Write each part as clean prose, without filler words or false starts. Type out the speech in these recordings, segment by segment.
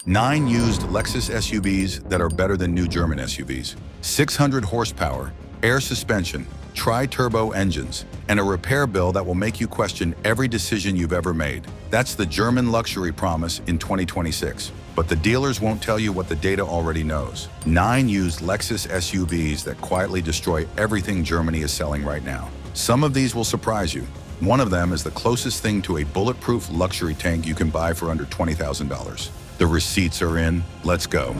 9 used Lexus SUVs that are better than new German SUVs. 600 horsepower, air suspension, tri-turbo engines, and a repair bill that will make you question every decision you've ever made. That's the German luxury promise in 2026. But the dealers won't tell you what the data already knows. 9 used Lexus SUVs that quietly destroy everything Germany is selling right now. Some of these will surprise you. One of them is the closest thing to a bulletproof luxury tank you can buy for under $20,000. The receipts are in. Let's go.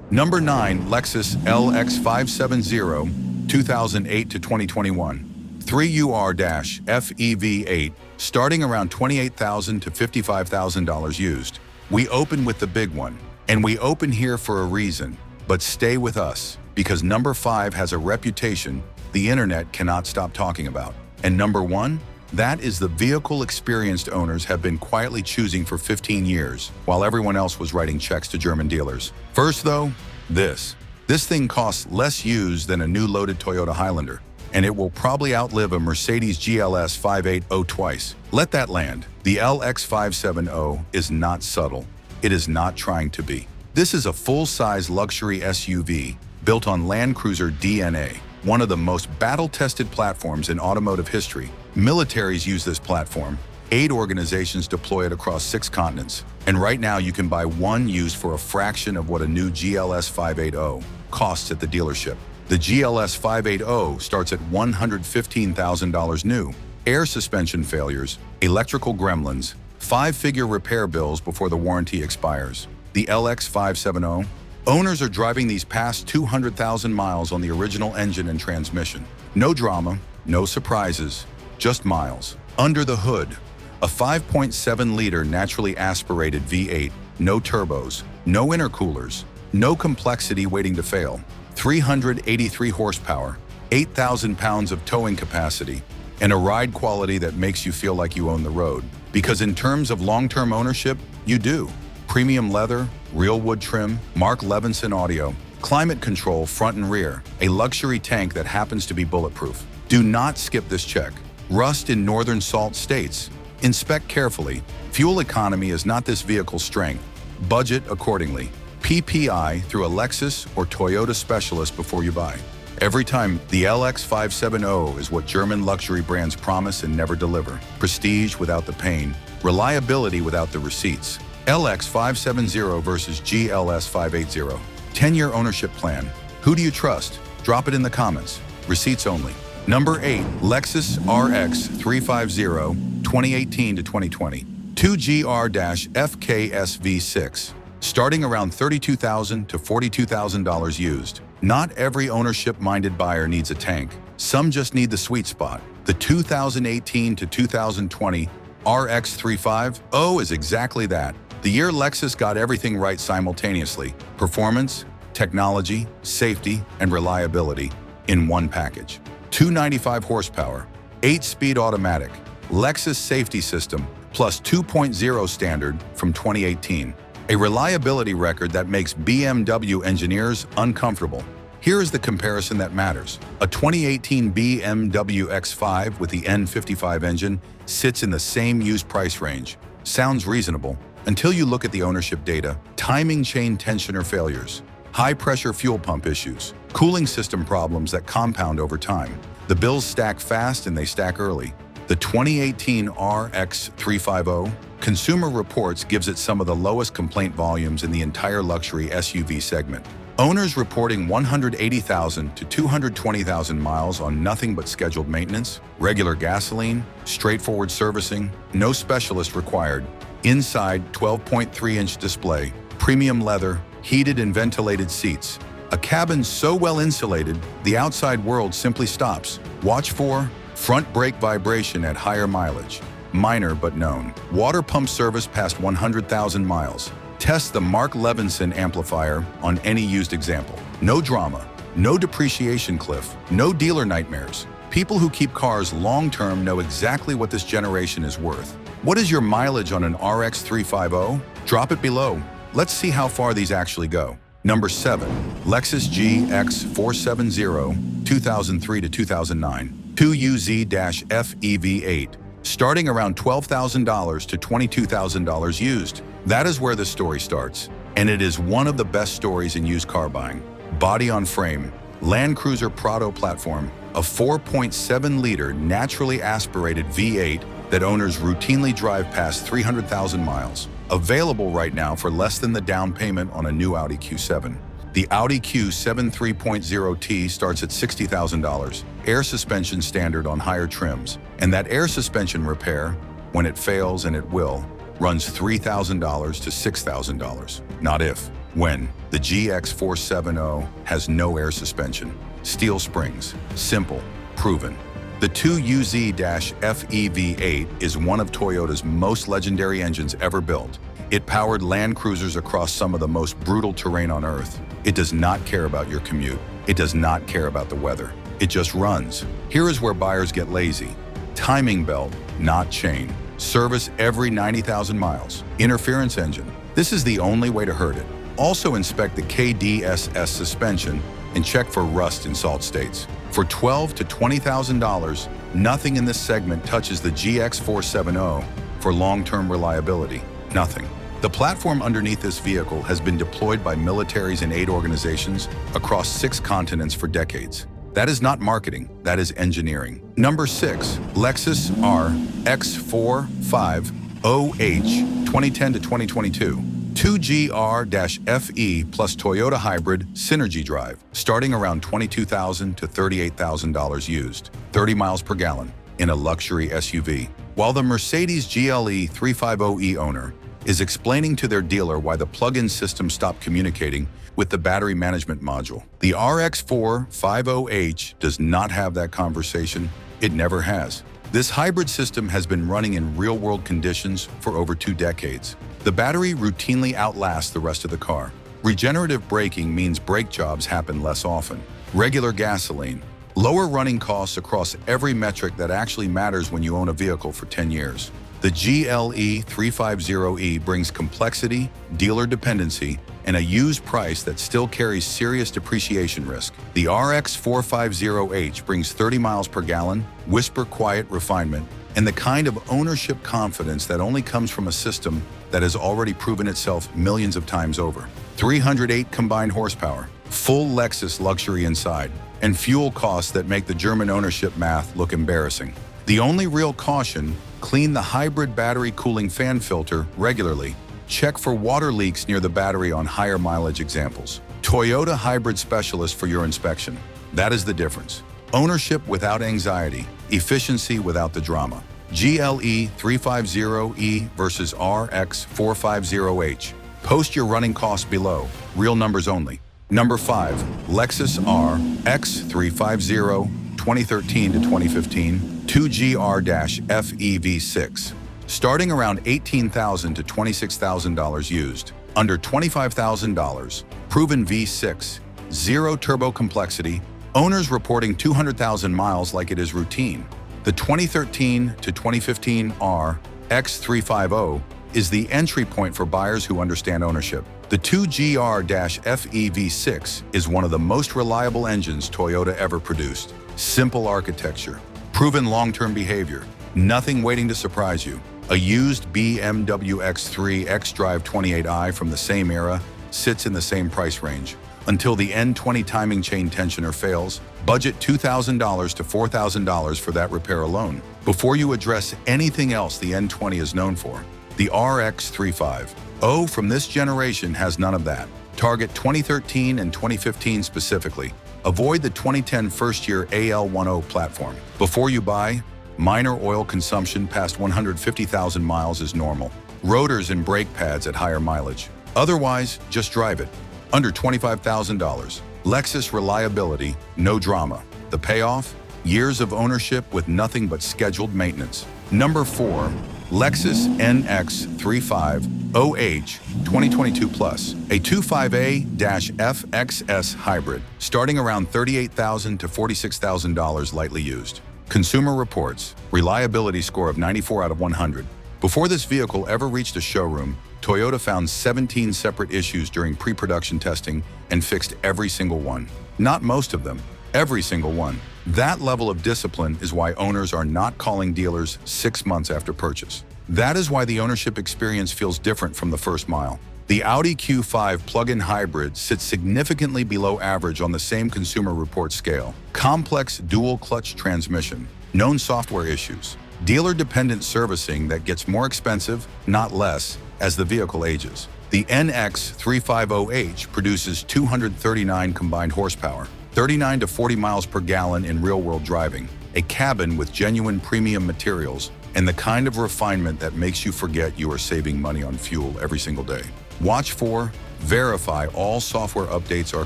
Number 9, Lexus LX 570, 2008 to 2021. 3UR-FEV8, starting around $28,000 to $55,000 used. We open with the big one, and we open here for a reason. But stay with us, because number 5 has a reputation the internet cannot stop talking about. And number 1? That is the vehicle experienced owners have been quietly choosing for 15 years, while everyone else was writing checks to German dealers. First though, this. This thing costs less used than a new loaded Toyota Highlander, and it will probably outlive a Mercedes GLS 580 twice. Let that land. The LX 570 is not subtle. It is not trying to be. This is a full-size luxury SUV built on Land Cruiser DNA, one of the most battle-tested platforms in automotive history. Militaries use this platform. 8 organizations deploy it across 6 continents. And right now you can buy one used for a fraction of what a new GLS 580 costs at the dealership. The GLS 580 starts at $115,000 new. Air suspension failures, electrical gremlins, 5-figure repair bills before the warranty expires. The LX 570, owners are driving these past 200,000 miles on the original engine and transmission. No drama, no surprises, just miles. Under the hood, a 5.7-liter naturally aspirated V8, no turbos, no intercoolers, no complexity waiting to fail. 383 horsepower, 8,000 pounds of towing capacity, and a ride quality that makes you feel like you own the road. Because in terms of long-term ownership, you do. Premium leather, real wood trim, Mark Levinson audio, climate control front and rear, a luxury tank that happens to be bulletproof. Do not skip this check. Rust in northern salt states. Inspect carefully. Fuel economy is not this vehicle's strength. Budget accordingly. PPI through a Lexus or Toyota specialist before you buy. Every time, the LX 570 is what German luxury brands promise and never deliver. Prestige without the pain, reliability without the receipts. LX 570 versus GLS 580. 10-year ownership plan. Who do you trust? Drop it in the comments. Receipts only. Number 8, Lexus RX 350, 2018 to 2020. 2GR-FKS V6. Starting around $32,000 to $42,000 used. Not every ownership-minded buyer needs a tank. Some just need the sweet spot. The 2018 to 2020 RX 350 is exactly that. The year Lexus got everything right simultaneously. Performance, technology, safety, and reliability in one package. 295 horsepower, 8-speed automatic, Lexus safety system, plus 2.0 standard from 2018. A reliability record that makes BMW engineers uncomfortable. Here is the comparison that matters. A 2018 BMW X5 with the N55 engine sits in the same used price range. Sounds reasonable until you look at the ownership data. Timing chain tensioner failures, high-pressure fuel pump issues, cooling system problems that compound over time. The bills stack fast and they stack early. The 2018 RX 350, Consumer Reports gives it some of the lowest complaint volumes in the entire luxury SUV segment. Owners reporting 180,000 to 220,000 miles on nothing but scheduled maintenance, regular gasoline, straightforward servicing, no specialist required. Inside, 12.3-inch display, premium leather, heated and ventilated seats. A cabin so well insulated, the outside world simply stops. Watch for front brake vibration at higher mileage. Minor but known. Water pump service past 100,000 miles. Test the Mark Levinson amplifier on any used example. No drama, no depreciation cliff, no dealer nightmares. People who keep cars long-term know exactly what this generation is worth. What is your mileage on an RX 350? Drop it below. Let's see how far these actually go. Number 7, Lexus GX 470, 2003 to 2009. 2UZ-FEV8. Starting around $12,000 to $22,000 used. That is where the story starts, and it is one of the best stories in used car buying. Body on frame, Land Cruiser Prado platform, a 4.7-liter naturally aspirated V8 that owners routinely drive past 300,000 miles. Available right now for less than the down payment on a new Audi Q7. The Audi Q7 3.0T starts at $60,000, air suspension standard on higher trims, and that air suspension repair, when it fails, and it will, runs $3,000 to $6,000. Not if, when. The GX 470 has no air suspension. Steel springs. Simple. Proven. The 2UZ-FE V8 is one of Toyota's most legendary engines ever built. It powered Land Cruisers across some of the most brutal terrain on Earth. It does not care about your commute. It does not care about the weather. It just runs. Here is where buyers get lazy. Timing belt, not chain. Service every 90,000 miles. Interference engine. This is the only way to hurt it. Also inspect the KDSS suspension and check for rust in salt states. For $12,000 to $20,000, nothing in this segment touches the GX 470 for long-term reliability. Nothing. The platform underneath this vehicle has been deployed by militaries and aid organizations across 6 continents for decades. That is not marketing, that is engineering. Number 6, Lexus RX 450H 2010 to 2022. 2GR-FE plus Toyota Hybrid Synergy Drive, starting around $22,000 to $38,000 used, 30 miles per gallon, in a luxury SUV. While the Mercedes GLE 350e owner is explaining to their dealer why the plug-in system stopped communicating with the battery management module, the RX 450H does not have that conversation. It never has. This hybrid system has been running in real-world conditions for over 2 decades. The battery routinely outlasts the rest of the car. Regenerative braking means brake jobs happen less often. Regular gasoline. Lower running costs across every metric that actually matters when you own a vehicle for 10 years. The GLE 350e brings complexity, dealer dependency, and a used price that still carries serious depreciation risk. The RX 450H brings 30 miles per gallon, whisper-quiet refinement, and the kind of ownership confidence that only comes from a system that has already proven itself millions of times over. 308 combined horsepower, full Lexus luxury inside, and fuel costs that make the German ownership math look embarrassing. The only real caution: clean the hybrid battery cooling fan filter regularly. Check for water leaks near the battery on higher mileage examples. Toyota Hybrid Specialist for your inspection. That is the difference. Ownership without anxiety, efficiency without the drama. GLE 350e versus RX 450H. Post your running costs below. Real numbers only. Number 5, Lexus RX 350 2013 to 2015 2GR-FE V6. Starting around $18,000 to $26,000 used. Under $25,000. Proven V6. Zero turbo complexity. Owners reporting 200,000 miles like it is routine. The 2013 to 2015 RX 350 is the entry point for buyers who understand ownership. The 2GR-FE V6 is one of the most reliable engines Toyota ever produced. Simple architecture, proven long-term behavior, nothing waiting to surprise you. A used BMW X3 xDrive 28i from the same era sits in the same price range. Until the N20 timing chain tensioner fails, budget $2,000 to $4,000 for that repair alone, before you address anything else the N20 is known for. The RX 350 from this generation has none of that. Target 2013 and 2015 specifically. Avoid the 2010 first-year AL10 platform. Before you buy, minor oil consumption past 150,000 miles is normal. Rotors and brake pads at higher mileage. Otherwise, just drive it. Under $25,000. Lexus reliability, no drama. The payoff? Years of ownership with nothing but scheduled maintenance. Number 4, Lexus NX 350H 2022 Plus, a 25A-FXS hybrid, starting around $38,000 to $46,000 lightly used. Consumer reports, reliability score of 94 out of 100. Before this vehicle ever reached a showroom, Toyota found 17 separate issues during pre-production testing and fixed every single one. Not most of them, every single one. That level of discipline is why owners are not calling dealers 6 months after purchase. That is why the ownership experience feels different from the first mile. The Audi Q5 plug-in hybrid sits significantly below average on the same Consumer Reports scale. Complex dual-clutch transmission, known software issues, dealer-dependent servicing that gets more expensive, not less, as the vehicle ages. The NX 350H produces 239 combined horsepower, 39 to 40 miles per gallon in real-world driving, a cabin with genuine premium materials, and the kind of refinement that makes you forget you are saving money on fuel every single day. Watch for, verify all software updates are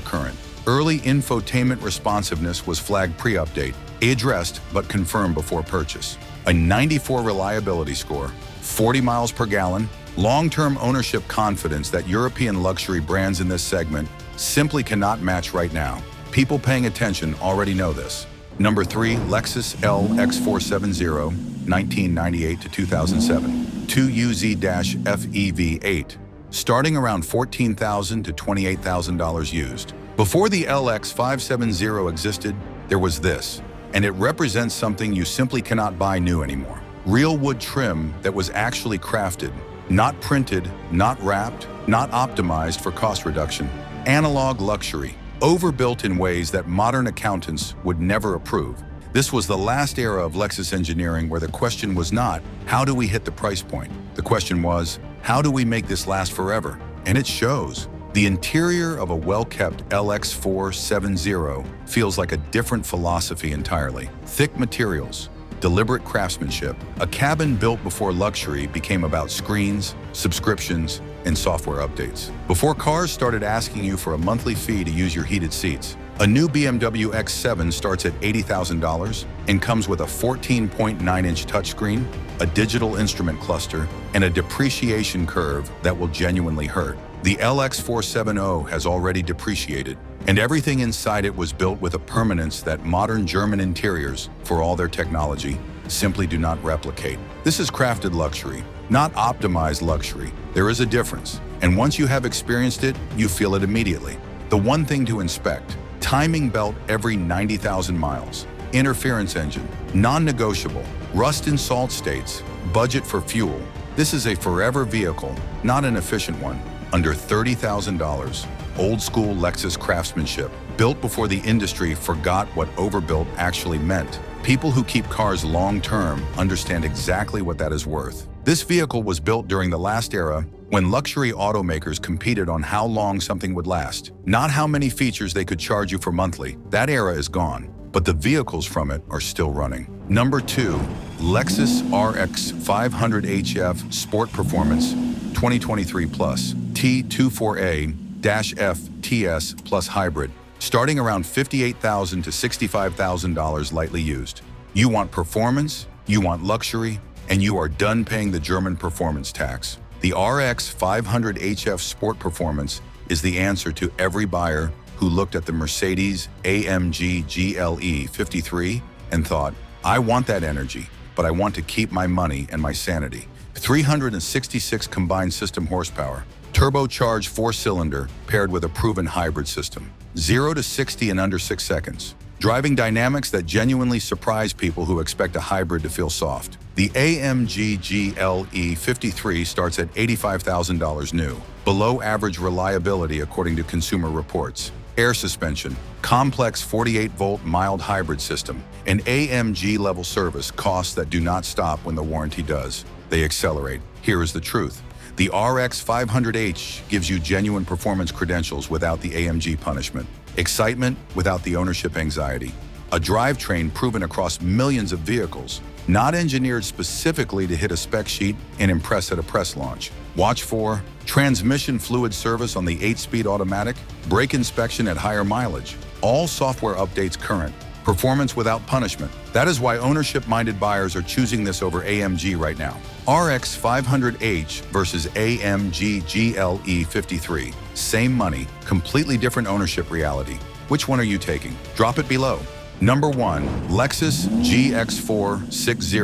current. Early infotainment responsiveness was flagged pre-update, addressed but confirmed before purchase. A 94 reliability score, 40 miles per gallon, long-term ownership confidence that European luxury brands in this segment simply cannot match right now. People paying attention already know this. Number 3, Lexus LX 470, 1998 to 2007, 2UZ-FEV8. Starting around $14,000 to $28,000 used. Before the LX 570 existed, there was this, and it represents something you simply cannot buy new anymore. Real wood trim that was actually crafted, not printed, not wrapped, not optimized for cost reduction. Analog luxury, overbuilt in ways that modern accountants would never approve. This was the last era of Lexus engineering where the question was not, how do we hit the price point? The question was, how do we make this last forever? And it shows. The interior of a well-kept LX 470 feels like a different philosophy entirely. Thick materials, deliberate craftsmanship, a cabin built before luxury became about screens, subscriptions, and software updates. Before cars started asking you for a monthly fee to use your heated seats, a new BMW X7 starts at $80,000 and comes with a 14.9-inch touchscreen, a digital instrument cluster, and a depreciation curve that will genuinely hurt. The LX 470 has already depreciated, and everything inside it was built with a permanence that modern German interiors, for all their technology, simply do not replicate. This is crafted luxury, not optimized luxury. There is a difference, and once you have experienced it, you feel it immediately. The one thing to inspect: timing belt every 90,000 miles, interference engine, non-negotiable, rust and salt states, budget for fuel. This is a forever vehicle, not an efficient one. Under $30,000, old-school Lexus craftsmanship, built before the industry forgot what overbuilt actually meant. People who keep cars long-term understand exactly what that is worth. This vehicle was built during the last era when luxury automakers competed on how long something would last, not how many features they could charge you for monthly. That era is gone, but the vehicles from it are still running. Number 2, Lexus RX 500HF Sport Performance 2023 Plus T24A-F TS Plus Hybrid, starting around $58,000 to $65,000 lightly used. You want performance, you want luxury, and you are done paying the German performance tax. The RX 500HF Sport Performance is the answer to every buyer who looked at the Mercedes-AMG GLE 53 and thought, I want that energy, but I want to keep my money and my sanity. 366 combined system horsepower, turbocharged 4-cylinder paired with a proven hybrid system. 0 to 60 in under 6 seconds. Driving dynamics that genuinely surprise people who expect a hybrid to feel soft. The AMG GLE 53 starts at $85,000 new, below average reliability according to Consumer Reports. Air suspension, complex 48-volt mild hybrid system, and AMG-level service costs that do not stop when the warranty does. They accelerate. Here is the truth. The RX 500H gives you genuine performance credentials without the AMG punishment. Excitement without the ownership anxiety. A drivetrain proven across millions of vehicles, not engineered specifically to hit a spec sheet and impress at a press launch. Watch for transmission fluid service on the 8-speed automatic, brake inspection at higher mileage, all software updates current, performance without punishment. That is why ownership-minded buyers are choosing this over AMG right now. RX 500H versus AMG GLE 53. Same money, completely different ownership reality. Which one are you taking? Drop it below. Number 1, Lexus GX 460,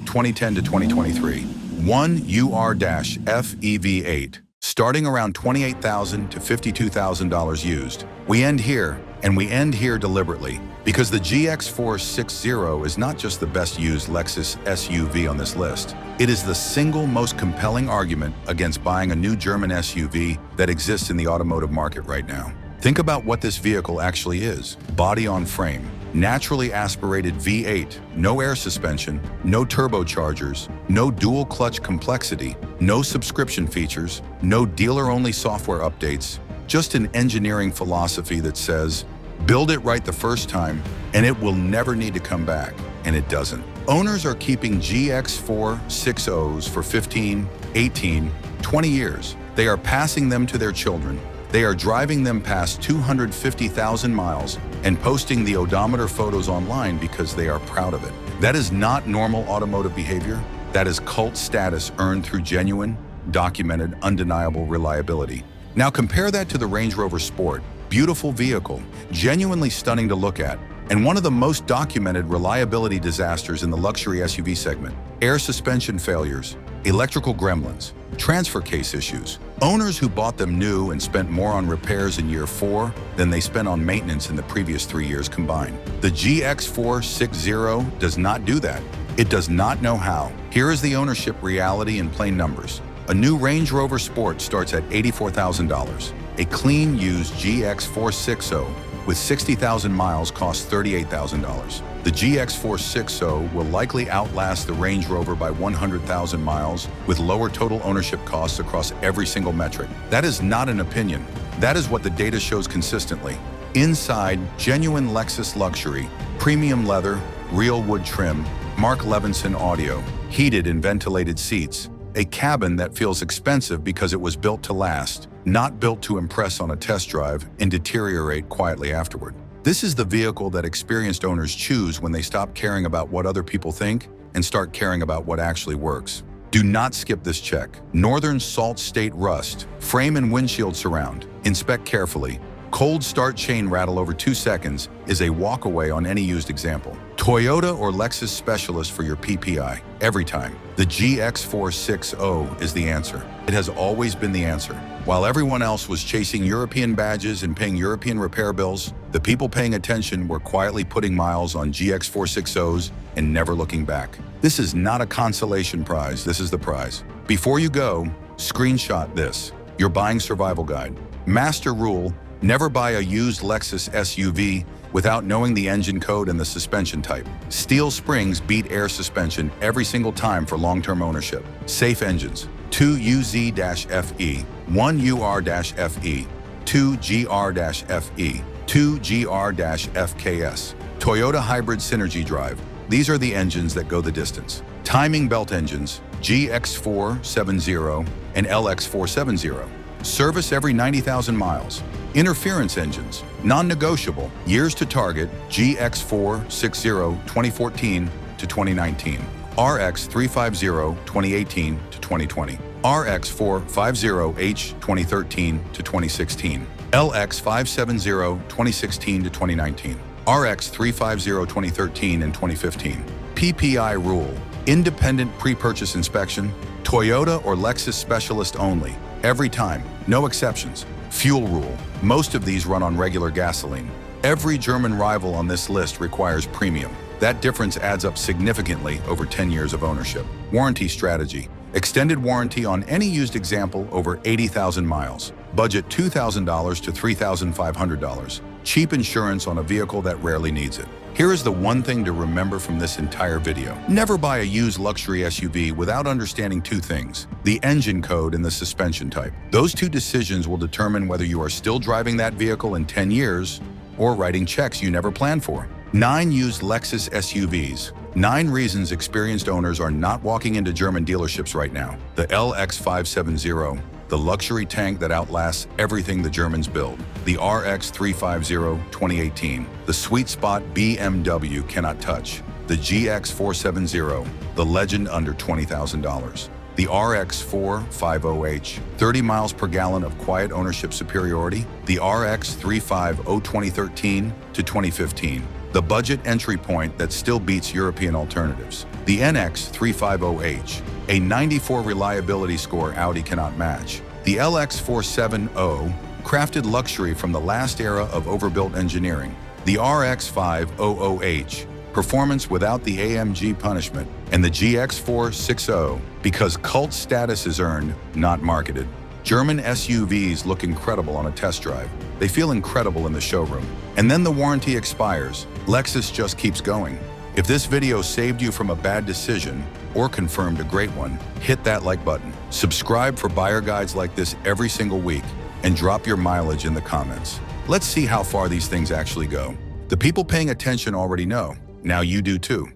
2010 to 2023. 1 UR-FEV8. starting around $28,000 to $52,000 used. We end here, and we end here deliberately, because the GX460 is not just the best used Lexus SUV on this list. It is the single most compelling argument against buying a new German SUV that exists in the automotive market right now. Think about what this vehicle actually is. Body on frame, naturally aspirated V8, no air suspension, no turbochargers, no dual clutch complexity, no subscription features, no dealer-only software updates, just an engineering philosophy that says, build it right the first time, and it will never need to come back, and it doesn't. Owners are keeping GX460s for 15, 18, 20 years. They are passing them to their children. They are driving them past 250,000 miles and posting the odometer photos online because they are proud of it. That is not normal automotive behavior. That is cult status earned through genuine, documented, undeniable reliability. Now compare that to the Range Rover Sport. Beautiful vehicle, genuinely stunning to look at, and one of the most documented reliability disasters in the luxury SUV segment. Air suspension failures, electrical gremlins, transfer case issues. Owners who bought them new and spent more on repairs in year 4 than they spent on maintenance in the previous 3 years combined. The GX460 does not do that. It does not know how. Here is the ownership reality in plain numbers. A new Range Rover Sport starts at $84,000. A clean used GX460 with 60,000 miles costs $38,000. The GX460 will likely outlast the Range Rover by 100,000 miles with lower total ownership costs across every single metric. That is not an opinion. That is what the data shows consistently. Inside, genuine Lexus luxury, premium leather, real wood trim, Mark Levinson audio, heated and ventilated seats, a cabin that feels expensive because it was built to last, not built to impress on a test drive and deteriorate quietly afterward. This is the vehicle that experienced owners choose when they stop caring about what other people think and start caring about what actually works. Do not skip this check. Northern Salt State rust, frame and windshield surround. Inspect carefully. Cold start chain rattle over 2 seconds is a walkaway on any used example. Toyota or Lexus specialist for your PPI, every time. The GX460 is the answer. It has always been the answer. While everyone else was chasing European badges and paying European repair bills, the people paying attention were quietly putting miles on GX460s and never looking back. This is not a consolation prize, this is the prize. Before you go, screenshot this. Your buying survival guide. Master rule: never buy a used Lexus SUV without knowing the engine code and the suspension type. Steel springs beat air suspension every single time for long-term ownership. Safe engines: 2 UZ-FE, 1 UR-FE, 2 GR-FE, 2 GR-FKS. Toyota Hybrid Synergy Drive. These are the engines that go the distance. Timing belt engines: GX470 and LX470. Service every 90,000 miles. Interference engines, non-negotiable. Years to target: GX460 2014 to 2019, RX 350 2018 to 2020, RX 450H 2013 to 2016, LX 570 2016 to 2019, RX 350 2013 and 2015. PPI rule: independent pre-purchase inspection, Toyota or Lexus specialist only, every time, no exceptions. Fuel rule: most of these run on regular gasoline. Every German rival on this list requires premium. That difference adds up significantly over 10 years of ownership. Warranty strategy: extended warranty on any used example over 80,000 miles. Budget $2,000 to $3,500. Cheap insurance on a vehicle that rarely needs it. Here is the one thing to remember from this entire video. Never buy a used luxury SUV without understanding 2 things: the engine code and the suspension type. Those 2 decisions will determine whether you are still driving that vehicle in 10 years or writing checks you never planned for. 9 used Lexus SUVs. 9 reasons experienced owners are not walking into German dealerships right now. The LX 570, the luxury tank that outlasts everything the Germans build. The RX 350 2018, the sweet spot BMW cannot touch. The GX 470, the legend under $20,000. The RX 450H, 30 miles per gallon of quiet ownership superiority. The RX 350 2013 to 2015, the budget entry point that still beats European alternatives. The NX 350H, a 94 reliability score Audi cannot match. The LX 470, crafted luxury from the last era of overbuilt engineering. The RX 500H, performance without the AMG punishment. And the GX 460, because cult status is earned, not marketed. German SUVs look incredible on a test drive. They feel incredible in the showroom. And then the warranty expires. Lexus just keeps going. If this video saved you from a bad decision or confirmed a great one, hit that like button. Subscribe for buyer guides like this every single week and drop your mileage in the comments. Let's see how far these things actually go. The people paying attention already know. Now you do too.